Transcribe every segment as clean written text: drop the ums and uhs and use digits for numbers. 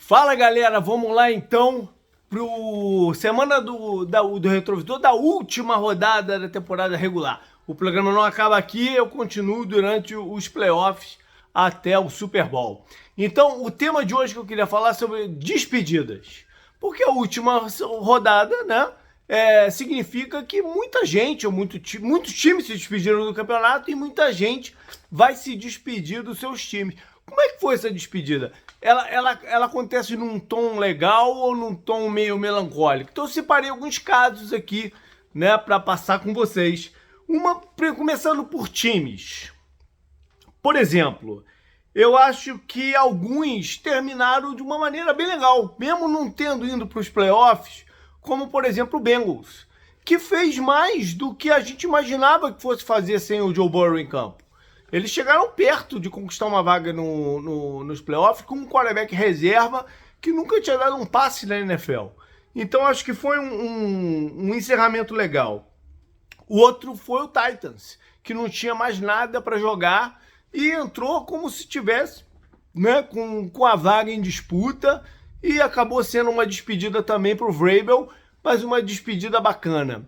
Fala galera, vamos lá então pro semana do retrovisor da última rodada da temporada regular. O programa não acaba aqui, eu continuo durante os playoffs até o Super Bowl. Então o tema de hoje que eu queria falar é sobre despedidas. Porque a última rodada, né, significa que muita gente, ou muitos times se despediram do campeonato e muita gente vai se despedir dos seus times. Como é que foi essa despedida? Ela acontece num tom legal ou num tom meio melancólico? Então eu separei alguns casos aqui, né, para passar com vocês. Começando por times. Por exemplo, eu acho que alguns terminaram de uma maneira bem legal, mesmo não tendo ido para os playoffs, como por exemplo o Bengals, que fez mais do que a gente imaginava que fosse fazer sem o Joe Burrow em campo. Eles chegaram perto de conquistar uma vaga nos playoffs com um quarterback reserva que nunca tinha dado um passe na NFL. Então acho que foi um encerramento legal. O outro foi o Titans, que não tinha mais nada para jogar e entrou como se tivesse, né, com a vaga em disputa, e acabou sendo uma despedida também para o Vrabel, mas uma despedida bacana.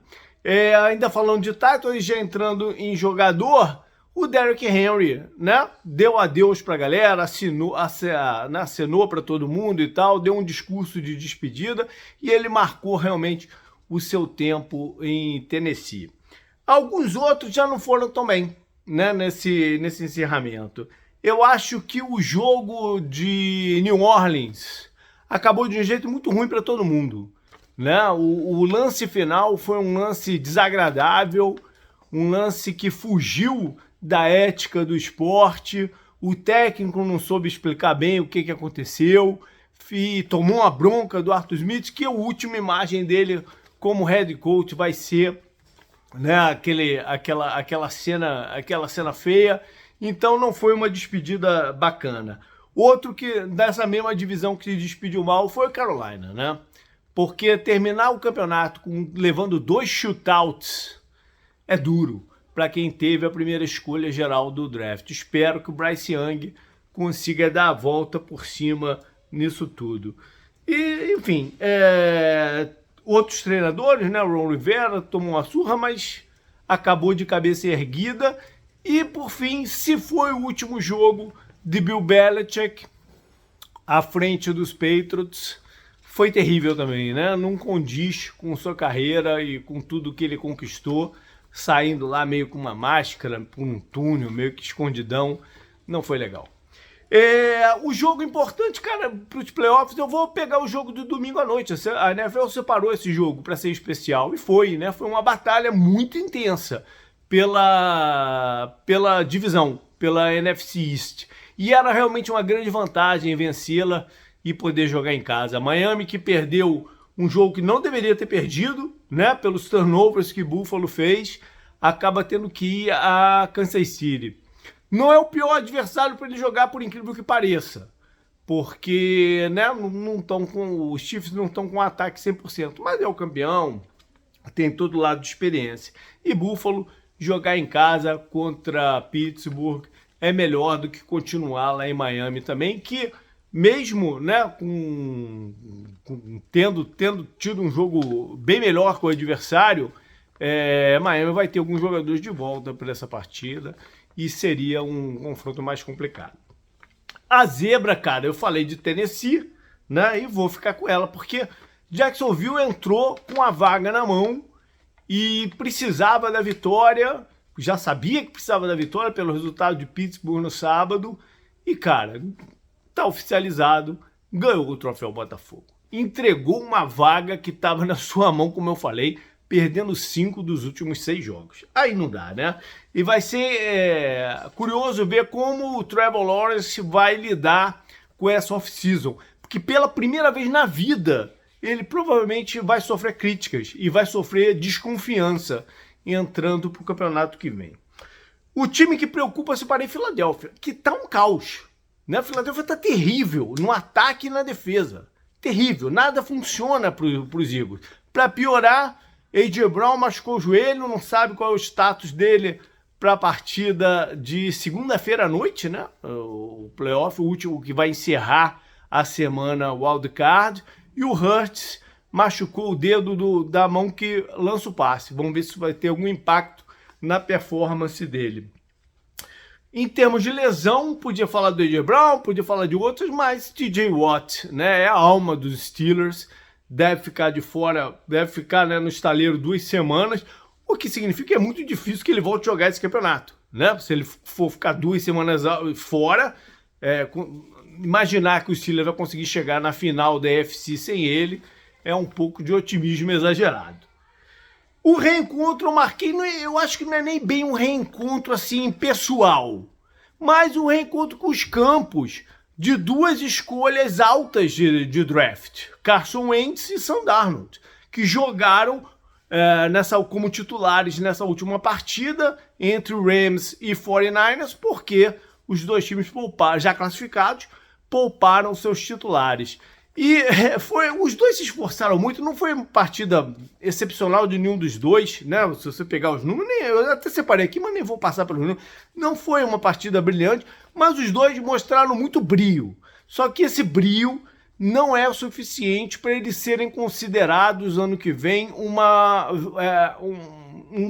Ainda falando de Titans, já entrando em jogador, o Derrick Henry, né, deu adeus para a galera, acenou para todo mundo e tal, deu um discurso de despedida e ele marcou realmente o seu tempo em Tennessee. Alguns outros já não foram tão bem, né, nesse encerramento. Eu acho que o jogo de New Orleans acabou de um jeito muito ruim para todo mundo, né? O lance final foi um lance desagradável, um lance que fugiu da ética do esporte. O técnico não soube explicar bem o que aconteceu e tomou uma bronca do Arthur Smith, que a última imagem dele como head coach vai ser, né, aquela cena feia. Então não foi uma despedida bacana. Outro que dessa mesma divisão que se despediu mal foi o Carolina, né? Porque terminar o campeonato levando 2 shootouts é duro para quem teve a primeira escolha geral do draft. Espero que o Bryce Young consiga dar a volta por cima nisso tudo. E, enfim, outros treinadores, né? O Ron Rivera tomou uma surra, mas acabou de cabeça erguida. E, por fim, se foi o último jogo de Bill Belichick à frente dos Patriots, foi terrível também, né? Não condiz com sua carreira e com tudo que ele conquistou, saindo lá meio com uma máscara, por um túnel, meio que escondidão. Não foi legal. O jogo importante, cara, para os playoffs, eu vou pegar o jogo do domingo à noite. A NFL separou esse jogo para ser especial e foi, né? Foi uma batalha muito intensa pela divisão, pela NFC East. E era realmente uma grande vantagem vencê-la e poder jogar em casa. Miami, que perdeu um jogo que não deveria ter perdido, né, pelos turnovers que Buffalo fez, acaba tendo que ir a Kansas City. Não é o pior adversário para ele jogar, por incrível que pareça, porque, né, os Chiefs não estão com um ataque 100%, mas é o campeão, tem todo lado de experiência. E Buffalo jogar em casa contra Pittsburgh é melhor do que continuar lá em Miami também, que mesmo, né, tendo tido um jogo bem melhor com o adversário, Miami vai ter alguns jogadores de volta para essa partida e seria um confronto mais complicado. A zebra, cara, eu falei de Tennessee, né, e vou ficar com ela, porque Jacksonville entrou com a vaga na mão e precisava da vitória, já sabia que precisava da vitória pelo resultado de Pittsburgh no sábado, e, cara, tá oficializado, ganhou o troféu Botafogo. Entregou uma vaga que estava na sua mão, como eu falei, perdendo 5 dos últimos 6 jogos. Aí não dá, né? E vai ser curioso ver como o Trevor Lawrence vai lidar com essa off-season, porque pela primeira vez na vida ele provavelmente vai sofrer críticas e vai sofrer desconfiança entrando para o campeonato que vem. O time que preocupa se para em Filadélfia, que tá um caos, né? A Filadélfia tá terrível no ataque e na defesa. Terrível, nada funciona para os Eagles. Para piorar, A.J. Brown machucou o joelho, não sabe qual é o status dele para a partida de segunda-feira à noite, né? O playoff, o último que vai encerrar a semana wildcard, e o Hurts machucou o dedo da mão que lança o passe. Vamos ver se vai ter algum impacto na performance dele. Em termos de lesão, podia falar do A.J. Brown, podia falar de outros, mas T.J. Watt, né, é a alma dos Steelers, deve ficar de fora, deve ficar, né, no estaleiro 2 semanas, o que significa que é muito difícil que ele volte a jogar esse campeonato, né? Se ele for ficar 2 semanas fora, imaginar que o Steelers vai conseguir chegar na final da AFC sem ele é um pouco de otimismo exagerado. O reencontro eu marquei, eu acho que não é nem bem um reencontro assim pessoal, mas um reencontro com os campos de 2 escolhas altas de draft, Carson Wentz e Sam Darnold, que jogaram como titulares nessa última partida entre o Rams e 49ers, porque os 2 times já classificados pouparam seus titulares. E os 2 se esforçaram muito, não foi uma partida excepcional de nenhum dos 2, né? Se você pegar os números, eu até separei aqui, mas nem vou passar pelos números. Não foi uma partida brilhante, mas os 2 mostraram muito brio. Só que esse brio não é o suficiente para eles serem considerados ano que vem um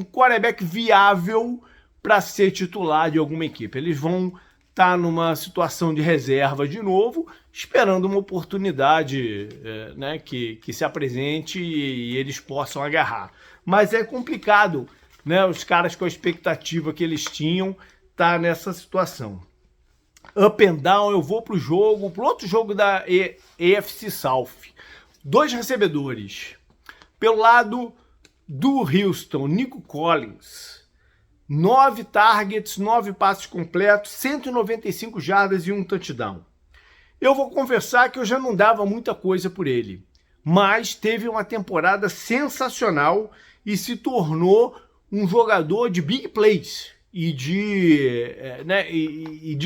quarterback viável para ser titular de alguma equipe. Eles vão estar numa situação de reserva de novo, esperando uma oportunidade né, que se apresente e eles possam agarrar. Mas é complicado, né, os caras com a expectativa que eles tinham tá nessa situação. Up and down, eu vou pro outro jogo da AFC South. 2 recebedores. Pelo lado do Houston, Nico Collins. 9 targets, 9 passes completos, 195 jardas e 1 touchdown. Eu vou confessar que eu já não dava muita coisa por ele, mas teve uma temporada sensacional e se tornou um jogador de big plays e de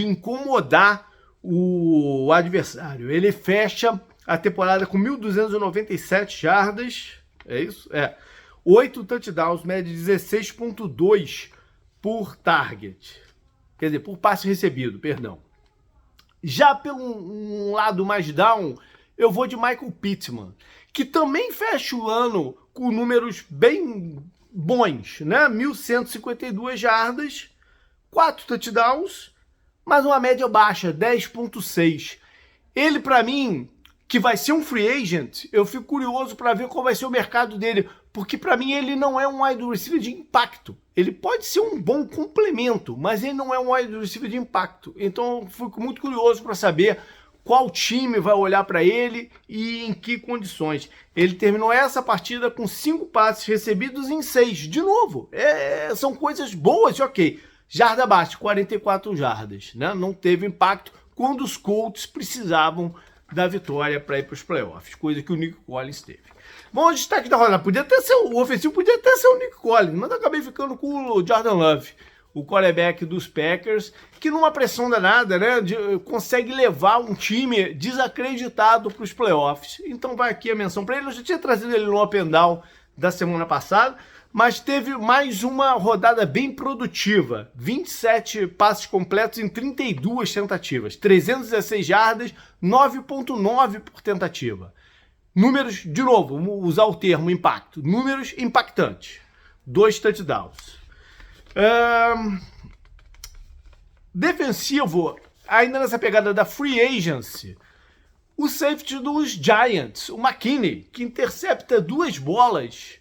incomodar o adversário. Ele fecha a temporada com 1.297 jardas, é isso? 8 touchdowns, média 16.2 por target, quer dizer, por passe recebido, perdão. Já pelo um lado mais down, eu vou de Michael Pittman, que também fecha o ano com números bem bons, né? 1.152 jardas, 4 touchdowns, mas uma média baixa, 10.6. Ele, para mim, que vai ser um free agent, eu fico curioso para ver qual vai ser o mercado dele, porque para mim ele não é um wide receiver de impacto. Ele pode ser um bom complemento, mas ele não é um wide receiver de impacto. Então eu fico muito curioso para saber qual time vai olhar para ele e em que condições. Ele terminou essa partida com 5 passes recebidos em 6. De novo, são coisas boas, ok. Jarda baixa, 44 jardas, né? Não teve impacto quando os Colts precisavam da vitória para ir para os playoffs, coisa que o Nick Collins teve. Bom, o destaque da rodada o ofensivo podia até ser o Nick Collins, mas eu acabei ficando com o Jordan Love, o quarterback dos Packers, que numa pressão danada, né, consegue levar um time desacreditado para os playoffs. Então vai aqui a menção para ele. Eu já tinha trazido ele no Up and Down da semana passada, mas teve mais uma rodada bem produtiva. 27 passes completos em 32 tentativas, 316 jardas, 9.9 por tentativa. Números, de novo, vamos usar o termo impacto, números impactantes. 2 touchdowns. Defensivo, ainda nessa pegada da free agency, o safety dos Giants, o McKinney, que intercepta 2 bolas,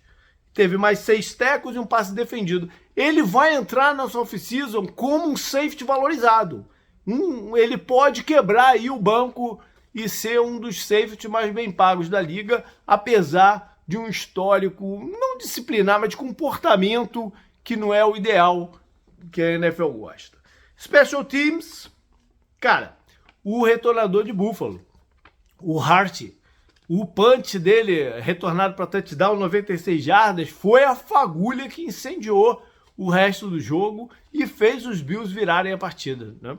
teve mais 6 tackles e um passe defendido. Ele vai entrar na sua off-season como um safety valorizado. Ele pode quebrar aí o banco e ser um dos safeties mais bem pagos da liga, apesar de um histórico, não disciplinar, mas de comportamento que não é o ideal que a NFL gosta. Special Teams, cara, o retornador de Buffalo, o Hart, o punch dele retornado para touchdown, 96 jardas, foi a fagulha que incendiou o resto do jogo e fez os Bills virarem a partida, né?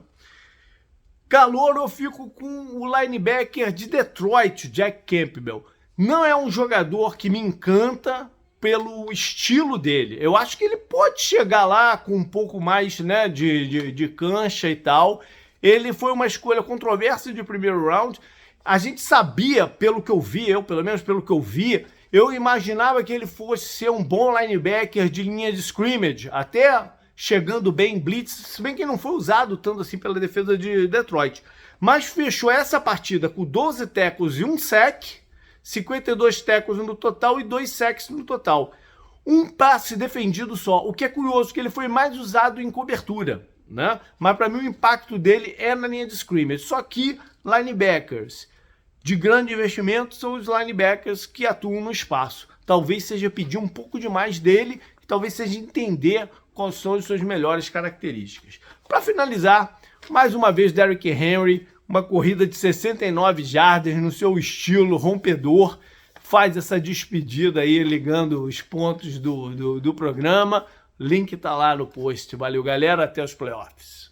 Calor, eu fico com o linebacker de Detroit, Jack Campbell. Não é um jogador que me encanta pelo estilo dele. Eu acho que ele pode chegar lá com um pouco mais, né, de cancha e tal. Ele foi uma escolha controversa de primeiro round. a gente sabia, pelo que eu vi, pelo menos pelo que eu vi, eu imaginava que ele fosse ser um bom linebacker de linha de scrimmage, até chegando bem em blitz, se bem que não foi usado tanto assim pela defesa de Detroit. Mas fechou essa partida com 12 tackles e 1 sack, 52 tackles no total e 2 sacks no total. Um passe defendido só, o que é curioso, que ele foi mais usado em cobertura, né? Mas para mim o impacto dele é na linha de scrimmage. Só que linebackers de grande investimento são os linebackers que atuam no espaço. Talvez seja pedir um pouco demais dele, talvez seja entender quais são as suas melhores características. Para finalizar, mais uma vez Derrick Henry, uma corrida de 69 jardas no seu estilo rompedor, faz essa despedida aí ligando os pontos do programa. Link tá lá no post. Valeu, galera. Até os playoffs.